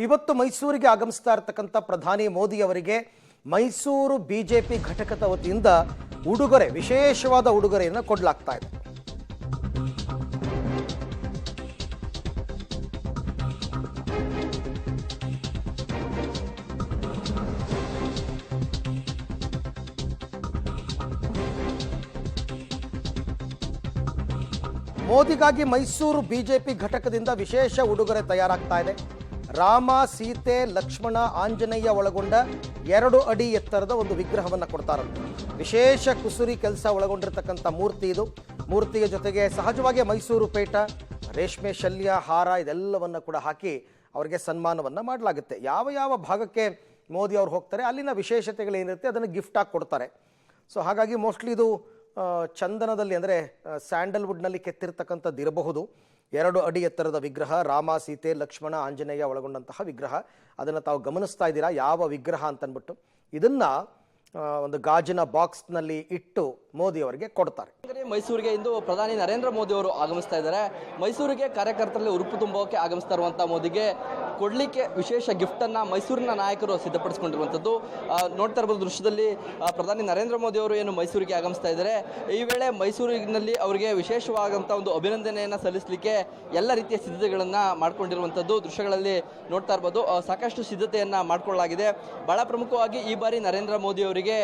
ಇವತ್ತು ಮೈಸೂರಿಗೆ ಆಗಮಿಸ್ತಾ ಇರತಕ್ಕಂಥ ಪ್ರಧಾನಿ ಮೋದಿ ಅವರಿಗೆ ಮೈಸೂರು ಬಿಜೆಪಿ ಘಟಕದ ವತಿಯಿಂದ ಉಡುಗೊರೆ, ವಿಶೇಷವಾದ ಉಡುಗೊರೆಯನ್ನು ಕೊಡಲಾಗ್ತಾ ಇದೆ. ಮೋದಿಗಾಗಿ ಮೈಸೂರು ಬಿಜೆಪಿ ಘಟಕದಿಂದ ವಿಶೇಷ ಉಡುಗೊರೆ ತಯಾರಾಗ್ತಾ ಇದೆ. ರಾಮ, ಸೀತೆ, ಲಕ್ಷ್ಮಣ, ಆಂಜನೇಯ ಒಳಗೊಂಡ 2 ಅಡಿ ಎತ್ತರದ ಒಂದು ವಿಗ್ರಹವನ್ನು ಕೊಡ್ತಾರಂತೆ. ವಿಶೇಷ ಕುಸುರಿ ಕೆಲಸ ಒಳಗೊಂಡಿರ್ತಕ್ಕಂಥ ಮೂರ್ತಿ ಇದು. ಮೂರ್ತಿಯ ಜೊತೆಗೆ ಸಹಜವಾಗಿ ಮೈಸೂರು ಪೇಟ, ರೇಷ್ಮೆ ಶಲ್ಯ, ಹಾರ ಇದೆಲ್ಲವನ್ನು ಕೂಡ ಹಾಕಿ ಅವರಿಗೆ ಸನ್ಮಾನವನ್ನು ಮಾಡಲಾಗುತ್ತೆ. ಯಾವ ಯಾವ ಭಾಗಕ್ಕೆ ಮೋದಿ ಅವರು ಹೋಗ್ತಾರೆ ಅಲ್ಲಿನ ವಿಶೇಷತೆಗಳೇನಿರುತ್ತೆ ಅದನ್ನು ಗಿಫ್ಟ್ ಆಗಿ ಕೊಡ್ತಾರೆ. ಸೊ ಹಾಗಾಗಿ ಮೋಸ್ಟ್ಲಿ ಇದು ಚಂದನದಲ್ಲಿ ಅಂದರೆ ಸ್ಯಾಂಡಲ್ವುಡ್ನಲ್ಲಿ ಕೆತ್ತಿರ್ತಕ್ಕಂಥದ್ದು ಇರಬಹುದು. 2 ಅಡಿ ಎತ್ತರದ ವಿಗ್ರಹ, ರಾಮ, ಸೀತೆ, ಲಕ್ಷ್ಮಣ, ಆಂಜನೇಯ ಒಳಗೊಂಡಂತಹ ವಿಗ್ರಹ. ಅದನ್ನು ತಾವು ಗಮನಿಸ್ತಾ ಇದ್ದೀರಾ ಯಾವ ವಿಗ್ರಹ ಅಂತನ್ಬಿಟ್ಟು. ಇದನ್ನು ಒಂದು ಗಾಜಿನ ಬಾಕ್ಸ್ನಲ್ಲಿ ಇಟ್ಟು ಮೋದಿ ಅವರಿಗೆ ಕೊಡ್ತಾರೆ. ಮೈಸೂರಿಗೆ ಇಂದು ಪ್ರಧಾನಿ ನರೇಂದ್ರ ಮೋದಿ ಅವರು ಆಗಮಿಸ್ತಾ ಇದ್ದಾರೆ. ಮೈಸೂರಿಗೆ ಕಾರ್ಯಕರ್ತರಲ್ಲಿ ಉರುಪು ತುಂಬಕ್ಕೆ ಆಗಮಿಸ್ತಾ ಇರುವಂಥ ಮೋದಿಗೆ ಕೊಡಲಿಕ್ಕೆ ವಿಶೇಷ ಗಿಫ್ಟನ್ನು ಮೈಸೂರಿನ ನಾಯಕರು ಸಿದ್ಧಪಡಿಸಿಕೊಂಡಿರುವಂಥದ್ದು ನೋಡ್ತಾ ಇರ್ಬೋದು. ದೃಶ್ಯದಲ್ಲಿ ಪ್ರಧಾನಿ ನರೇಂದ್ರ ಮೋದಿ ಅವರು ಏನು ಮೈಸೂರಿಗೆ ಆಗಮಿಸ್ತಾ ಇದ್ದಾರೆ, ಈ ವೇಳೆ ಮೈಸೂರಿನಲ್ಲಿ ಅವರಿಗೆ ವಿಶೇಷವಾದಂಥ ಒಂದು ಅಭಿನಂದನೆಯನ್ನು ಸಲ್ಲಿಸಲಿಕ್ಕೆ ಎಲ್ಲ ರೀತಿಯ ಸಿದ್ಧತೆಗಳನ್ನು ಮಾಡಿಕೊಂಡಿರುವಂಥದ್ದು ದೃಶ್ಯಗಳಲ್ಲಿ ನೋಡ್ತಾ ಇರ್ಬೋದು. ಸಾಕಷ್ಟು ಸಿದ್ಧತೆಯನ್ನು ಮಾಡಿಕೊಳ್ಳಲಾಗಿದೆ. ಬಹಳ ಪ್ರಮುಖವಾಗಿ ಈ ಬಾರಿ ನರೇಂದ್ರ ಮೋದಿ ಅವರಿಗೆ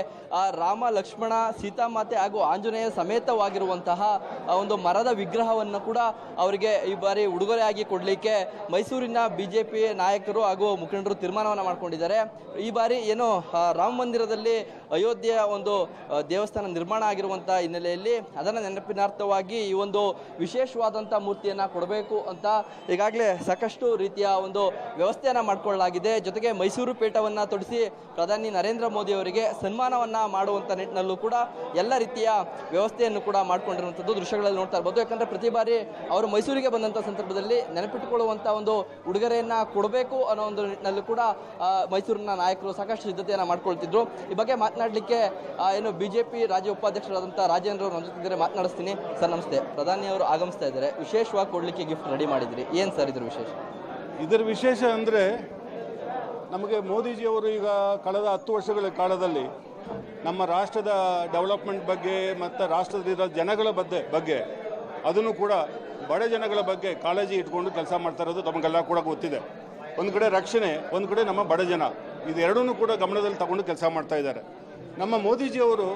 ರಾಮ, ಲಕ್ಷ್ಮಣ, ಸೀತಾಮಾತೆ ಹಾಗೂ ಆಂಜನೇಯ ಸಮೇತವಾಗಿರುವಂತಹ ಒಂದು ಮರದ ವಿಗ್ರಹವನ್ನು ಕೂಡ ಅವರಿಗೆ ಈ ಬಾರಿ ಉಡುಗೊರೆಯಾಗಿ ಕೊಡಲಿಕ್ಕೆ ಮೈಸೂರಿನ ಬಿಜೆಪಿ ನಾಯಕರು ಹಾಗೂ ಮುಖಂಡರು ತೀರ್ಮಾನವನ್ನು ಮಾಡಿಕೊಂಡಿದ್ದಾರೆ. ಈ ಬಾರಿ ಏನು ರಾಮ ಮಂದಿರದಲ್ಲಿ ಅಯೋಧ್ಯೆಯ ಒಂದು ದೇವಸ್ಥಾನ ನಿರ್ಮಾಣ ಆಗಿರುವಂಥ ಹಿನ್ನೆಲೆಯಲ್ಲಿ ಅದನ್ನು ನೆನಪಿನಾರ್ಥವಾಗಿ ಈ ಒಂದು ವಿಶೇಷವಾದಂಥ ಮೂರ್ತಿಯನ್ನು ಕೊಡಬೇಕು ಅಂತ ಈಗಾಗಲೇ ಸಾಕಷ್ಟು ರೀತಿಯ ಒಂದು ವ್ಯವಸ್ಥೆಯನ್ನು ಮಾಡಿಕೊಳ್ಳಲಾಗಿದೆ. ಜೊತೆಗೆ ಮೈಸೂರು ಪೇಟವನ್ನು ತೊಡಿಸಿ ಪ್ರಧಾನಿ ನರೇಂದ್ರ ಮೋದಿ ಅವರಿಗೆ ಸನ್ಮಾನವನ್ನು ಮಾಡುವಂಥ ನಿಟ್ಟಿನಲ್ಲೂ ಕೂಡ ಎಲ್ಲ ರೀತಿಯ ವ್ಯವಸ್ಥೆಯನ್ನು ಕೂಡ ಮಾಡಿಕೊಂಡಿರುವಂಥದ್ದು ದೃಶ್ಯಗಳಲ್ಲಿ ನೋಡ್ತಾ ಇರ್ಬೋದು. ಯಾಕಂದರೆ ಪ್ರತಿ ಬಾರಿ ಅವರು ಮೈಸೂರಿಗೆ ಬಂದಂಥ ಸಂದರ್ಭದಲ್ಲಿ ನೆನಪಿಟ್ಟುಕೊಳ್ಳುವಂಥ ಒಂದು ಉಡುಗೊರೆಯನ್ನು ಕೊಡಬೇಕು ಅನ್ನೋ ಒಂದು ನಿಟ್ಟಿನಲ್ಲೂ ಕೂಡ ಮೈಸೂರಿನ ನಾಯಕರು ಸಾಕಷ್ಟು ಸಿದ್ಧತೆಯನ್ನು ಮಾಡ್ಕೊಳ್ತಿದ್ರು. ಈ ಬಗ್ಗೆ ಮಾತನಾಡಲಿಕ್ಕೆ ಏನು ಬಿಜೆಪಿ ರಾಜ್ಯ ಉಪಾಧ್ಯಕ್ಷರಾದಂಥ ರಾಜೇಂದ್ರ ಅವರು ನಮ್ಮ ಜೊತೆ ಮಾತನಾಡಿಸ್ತೀನಿ. ಸರ್ ನಮಸ್ತೆ. ಪ್ರಧಾನಿ ಅವರು ಆಗಮಿಸ್ತಾ ಇದ್ದಾರೆ, ವಿಶೇಷವಾಗಿ ಕೊಡಲಿಕ್ಕೆ ಗಿಫ್ಟ್ ರೆಡಿ ಮಾಡಿದ್ದೀರಿ, ಏನು ಸರ್ ಇದ್ರ ವಿಶೇಷ? ಇದರ ವಿಶೇಷ ಅಂದರೆ ನಮಗೆ ಮೋದಿಜಿಯವರು ಈಗ ಕಳೆದ 10 ವರ್ಷಗಳ ಕಾಲದಲ್ಲಿ ನಮ್ಮ ರಾಷ್ಟ್ರದ ಡೆವಲಪ್ಮೆಂಟ್ ಬಗ್ಗೆ ಮತ್ತು ರಾಷ್ಟ್ರದಲ್ಲಿರೋ ಜನಗಳ ಬಗ್ಗೆ ಅದನ್ನು ಕೂಡ ಬಡ ಜನಗಳ ಬಗ್ಗೆ ಕಾಳಜಿ ಇಟ್ಕೊಂಡು ಕೆಲಸ ಮಾಡ್ತಾ ಇರೋದು ನಮಗೆಲ್ಲ ಕೂಡ ಗೊತ್ತಿದೆ. ಒಂದು ಕಡೆ ರಕ್ಷಣೆ, ಒಂದು ಕಡೆ ನಮ್ಮ ಬಡ ಜನ, ಇದೆರಡನ್ನೂ ಕೂಡ ಗಮನದಲ್ಲಿ ತಗೊಂಡು ಕೆಲಸ ಮಾಡ್ತಾ ಇದ್ದಾರೆ. ನಮ್ಮ ಮೋದಿಜಿಯವರು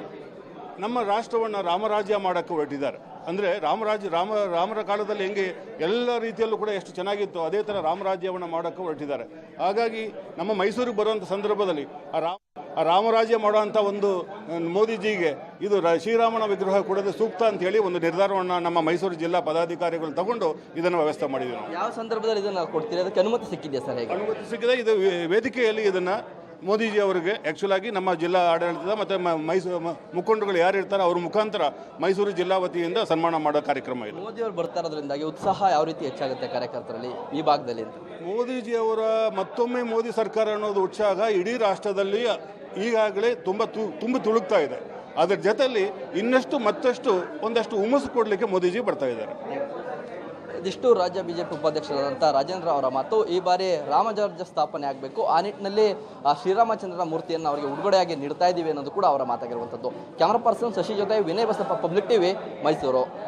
ನಮ್ಮ ರಾಷ್ಟ್ರವನ್ನು ರಾಮರಾಜ್ಯ ಮಾಡೋಕ್ಕೆ ಹೊರಟಿದ್ದಾರೆ. ಅಂದರೆ ರಾಮರ ಕಾಲದಲ್ಲಿ ಹೆಂಗೆ ಎಲ್ಲ ರೀತಿಯಲ್ಲೂ ಕೂಡ ಎಷ್ಟು ಚೆನ್ನಾಗಿತ್ತು ಅದೇ ಥರ ರಾಮರಾಜ್ಯವನ್ನು ಮಾಡೋಕ್ಕೆ ಹೊರಟಿದ್ದಾರೆ. ಹಾಗಾಗಿ ನಮ್ಮ ಮೈಸೂರಿಗೆ ಬರುವಂಥ ಸಂದರ್ಭದಲ್ಲಿ ಆ ರಾಮರಾಜ್ಯ ಮಾಡುವಂಥ ಒಂದು ಮೋದಿಜಿಗೆ ಇದು ಶ್ರೀರಾಮನ ವಿಗ್ರಹ ಕೊಡೋದು ಸೂಕ್ತ ಅಂತೇಳಿ ಒಂದು ನಿರ್ಧಾರವನ್ನು ನಮ್ಮ ಮೈಸೂರು ಜಿಲ್ಲಾ ಪದಾಧಿಕಾರಿಗಳು ತಗೊಂಡು ಇದನ್ನು ವ್ಯವಸ್ಥೆ ಮಾಡಿದ್ದೀವಿ. ನಾವು ಯಾವ ಸಂದರ್ಭದಲ್ಲಿ ಇದನ್ನು ಕೊಡ್ತೀರಿ? ಅದಕ್ಕೆ ಅನುಮತಿ ಸಿಕ್ಕಿದೆಯಾ ಸರ್? ಅನುಮತಿ ಸಿಕ್ಕಿದೆ. ಇದು ವೇದಿಕೆಯಲ್ಲಿ ಇದನ್ನು ಮೋದಿಜಿ ಅವರಿಗೆ ಆ್ಯಕ್ಚುಲಾಗಿ ನಮ್ಮ ಜಿಲ್ಲಾ ಆಡಳಿತದ ಮತ್ತು ಮೈಸೂರು ಮುಖಂಡರುಗಳು ಯಾರು ಇರ್ತಾರೆ ಅವ್ರ ಮುಖಾಂತರ ಮೈಸೂರು ಜಿಲ್ಲಾ ವತಿಯಿಂದ ಸನ್ಮಾನ ಮಾಡೋ ಕಾರ್ಯಕ್ರಮ ಇದೆ. ಮೋದಿ ಅವರು ಬರ್ತಾ ಇರೋದ್ರಿಂದಾಗಿ ಉತ್ಸಾಹ ಯಾವ ರೀತಿ ಹೆಚ್ಚಾಗುತ್ತೆ ಕಾರ್ಯಕರ್ತರಲ್ಲಿ ಈ ಭಾಗದಲ್ಲಿ ಅಂತ? ಮೋದಿಜಿಯವರ ಮತ್ತೊಮ್ಮೆ ಮೋದಿ ಸರ್ಕಾರ ಅನ್ನೋದು ಉತ್ಸಾಹ ಇಡೀ ರಾಷ್ಟ್ರದಲ್ಲಿ ಈಗಾಗಲೇ ತುಂಬ ತುಳುಕ್ತಾ ಇದೆ. ಅದರ ಜೊತೆಯಲ್ಲಿ ಮತ್ತಷ್ಟು ಒಂದಷ್ಟು ಹುಮ್ಮಸ್ಸು ಕೊಡಲಿಕ್ಕೆ ಮೋದಿಜಿ ಬರ್ತಾ ಇದ್ದಾರೆ. ಇದಿಷ್ಟು ರಾಜ್ಯ ಬಿಜೆಪಿ ಉಪಾಧ್ಯಕ್ಷರಾದಂಥ ರಾಜೇಂದ್ರ ಅವರ ಮಾತು. ಈ ಬಾರಿ ರಾಮರಾಜ್ಯ ಸ್ಥಾಪನೆ ಆಗಬೇಕು, ಆ ನಿಟ್ಟಿನಲ್ಲಿ ಶ್ರೀರಾಮಚಂದ್ರನ ಮೂರ್ತಿಯನ್ನು ಅವರಿಗೆ ಉಡುಗೊರೆಯಾಗಿ ನೀಡ್ತಾ ಇದ್ದೀವಿ ಅನ್ನೋದು ಕೂಡ ಅವರ ಮಾತಾಗಿರುವಂಥದ್ದು. ಕ್ಯಾಮರಾ ಪರ್ಸನ್ ಶಶಿ ಜೊತೆ ವಿನಯ್ ಬಸಪ್ಪ, ಪಬ್ಲಿಕ್ ಟಿವಿ, ಮೈಸೂರು.